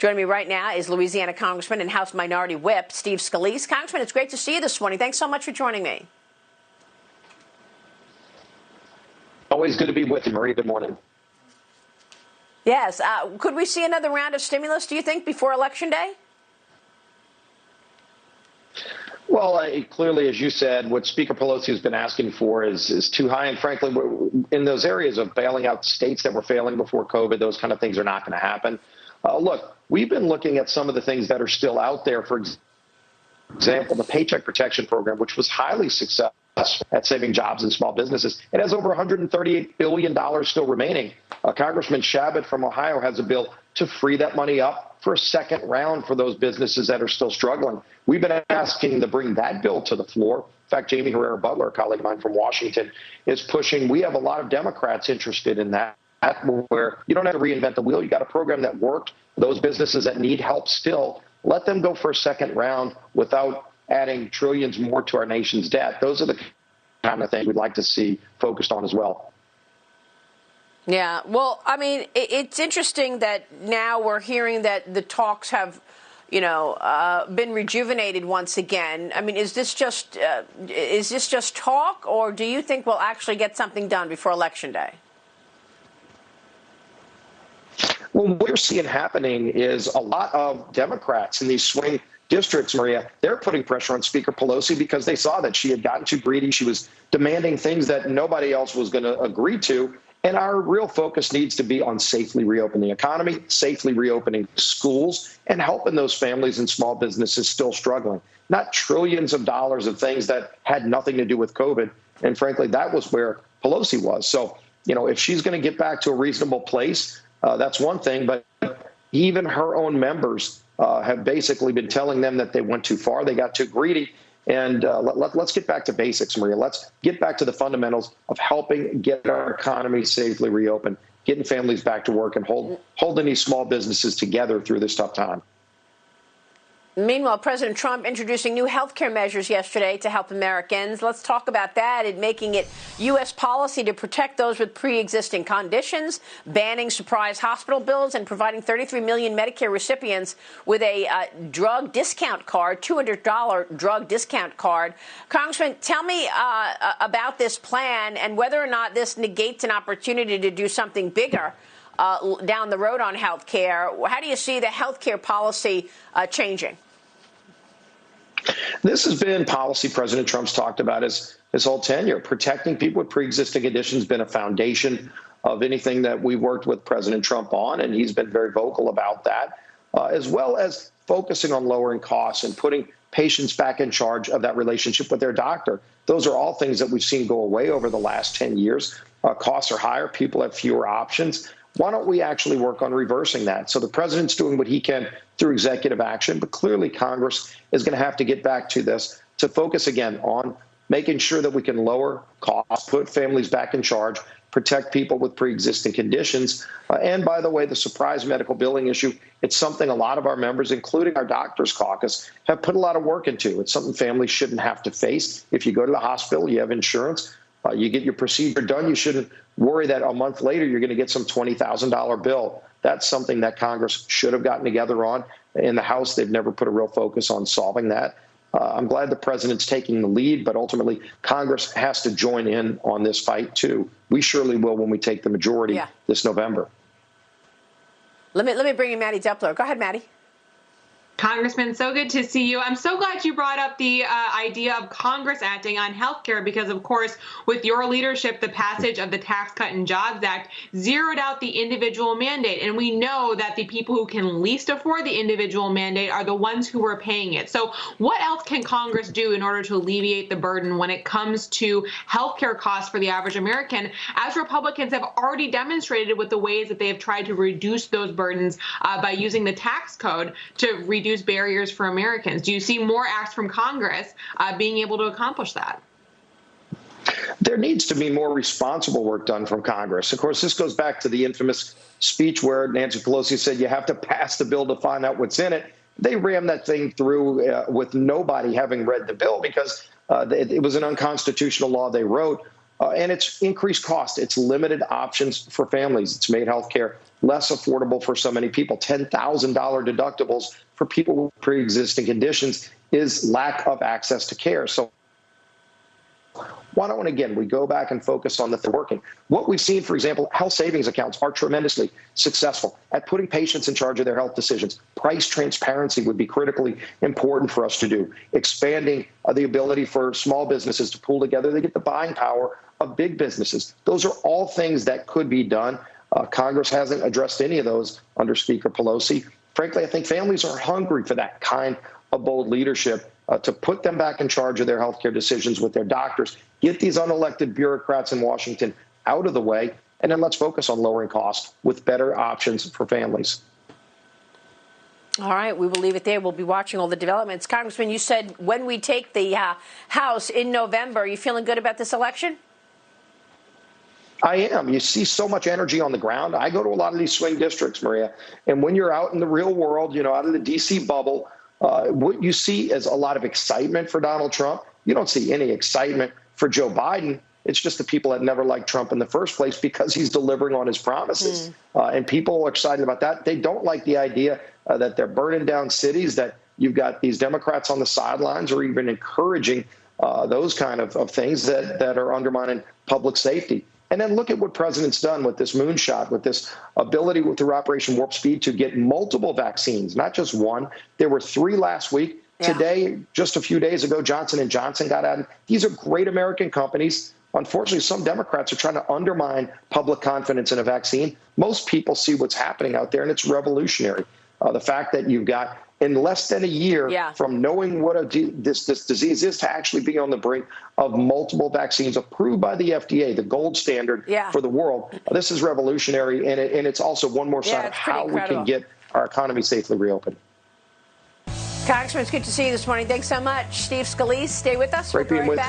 Joining me right now is Louisiana Congressman and House Minority Whip Steve Scalise. Congressman, it's great to see you this morning. Thanks so much for joining me. Always good to be with you, Marie. Good morning. Yes. Could we see another round of stimulus, do you think, before Election Day? Well, clearly, as you said, what Speaker Pelosi has been asking for is too high. And frankly, in those areas of bailing out states that were failing before COVID, those kind of things are not going to happen. Look, we've been looking at some of the things that are still out there. For example, the Paycheck Protection Program, which was highly successful at saving jobs in small businesses. It has over $138 billion still remaining. Congressman Shabbat from Ohio has a bill to free that money up for a second round for those businesses that are still struggling. We've been asking to bring that bill to the floor. In fact, Jamie Herrera Butler, a colleague of mine from Washington, is pushing. We have a lot of Democrats interested in that, where you don't have to reinvent the wheel. You got a program that worked. Those businesses that need help still, let them go for a second round without adding trillions more to our nation's debt. Those are the kind of things we'd like to see focused on as well. Yeah, well, I mean, it's interesting that now we're hearing that the talks have, been rejuvenated once again. I mean, is this just talk, or do you think we'll actually get something done before Election Day? Well, what we're seeing happening is a lot of Democrats in these swing districts, Maria, they're putting pressure on Speaker Pelosi because they saw that she had gotten too greedy. She was demanding things that nobody else was going to agree to. And our real focus needs to be on safely reopening the economy, safely reopening schools, and helping those families and small businesses still struggling. Not trillions of dollars of things that had nothing to do with COVID. And frankly, that was where Pelosi was. So, if she's going to get back to a reasonable place, that's one thing. But even her own members have basically been telling them that they went too far, they got too greedy. And let's get back to basics, Maria. Let's get back to the fundamentals of helping get our economy safely reopened, getting families back to work, and holding these small businesses together through this tough time. Meanwhile, President Trump introducing new health care measures yesterday to help Americans. Let's talk about that and making it U.S. policy to protect those with pre-existing conditions, banning surprise hospital bills, and providing 33 million Medicare recipients with a drug discount card, $200 drug discount card. Congressman, tell me about this plan and whether or not this negates an opportunity to do something bigger down the road on health care. How do you see the health care policy changing? This has been policy President Trump's talked about his whole tenure. Protecting people with pre-existing conditions has been a foundation of anything that we worked with President Trump on, and he's been very vocal about that, as well as focusing on lowering costs and putting patients back in charge of that relationship with their doctor. Those are all things that we've seen go away over the last 10 years. Costs are higher. People have fewer options. Why don't we actually work on reversing that? So the president's doing what he can through executive action, but clearly Congress is going to have to get back to this to focus again on making sure that we can lower costs, put families back in charge, protect people with pre-existing conditions. And by the way, the surprise medical billing issue, it's something a lot of our members, including our doctors caucus, have put a lot of work into. It's something families shouldn't have to face. If you go to the hospital, you have insurance, you get your procedure done, you shouldn't worry that a month later you're going to get some $20,000 bill. That's something that Congress should have gotten together on. In the House, they've never put a real focus on solving that. I'm glad the president's taking the lead, but ultimately Congress has to join in on this fight, too. We surely will when we take the majority this November. Let me bring in Maddie Depler. Go ahead, Maddie. Congressman, so good to see you. I'm so glad you brought up the idea of Congress acting on health care because, of course, with your leadership, the passage of the Tax Cut and Jobs Act zeroed out the individual mandate. And we know that the people who can least afford the individual mandate are the ones who are paying it. So what else can Congress do in order to alleviate the burden when it comes to health care costs for the average American, as Republicans have already demonstrated with the ways that they have tried to reduce those burdens by using the tax code to reduce barriers for Americans? Do you see more acts from Congress being able to accomplish that? There needs to be more responsible work done from Congress. Of course, this goes back to the infamous speech where Nancy Pelosi said you have to pass the bill to find out what's in it. They rammed that thing through with nobody having read the bill because it was an unconstitutional law they wrote. And it's increased cost. It's limited options for families. It's made healthcare less affordable for so many people. $10,000 deductibles for people with pre-existing conditions is lack of access to care. So why don't, again, we go back and focus on the working? What we've seen, for example, health savings accounts are tremendously successful at putting patients in charge of their health decisions. Price transparency would be critically important for us to do. Expanding the ability for small businesses to pool together, they get the buying power of big businesses. Those are all things that could be done. Congress hasn't addressed any of those under Speaker Pelosi. Frankly, I think families are hungry for that kind of bold leadership to put them back in charge of their healthcare decisions with their doctors, get these unelected bureaucrats in Washington out of the way, and then let's focus on lowering costs with better options for families. All right, we will leave it there. We'll be watching all the developments. Congressman, you said when we take the House in November, are you feeling good about this election? I am. You see so much energy on the ground. I go to a lot of these swing districts, Maria, and when you're out in the real world, out of the D.C. bubble, what you see is a lot of excitement for Donald Trump. You don't see any excitement for Joe Biden. It's just the people that never liked Trump in the first place because he's delivering on his promises. And people are excited about that. They don't like the idea that they're burning down cities, that you've got these Democrats on the sidelines or even encouraging those kind of things that are undermining public safety. And then look at what President's done with this moonshot, with this ability through Operation Warp Speed to get multiple vaccines, not just one. There were 3 last week. Yeah. Today, just a few days ago, Johnson & Johnson got out. These are great American companies. Unfortunately, some Democrats are trying to undermine public confidence in a vaccine. Most people see what's happening out there, and it's revolutionary. The fact that you've got, in less than a year from knowing what this disease is to actually be on the brink of multiple vaccines approved by the FDA, the gold standard for the world. This is revolutionary, and it's also one more sign of how we can get our economy safely reopened. Congressman, it's good to see you this morning. Thanks so much. Steve Scalise, stay with us. Great being with you.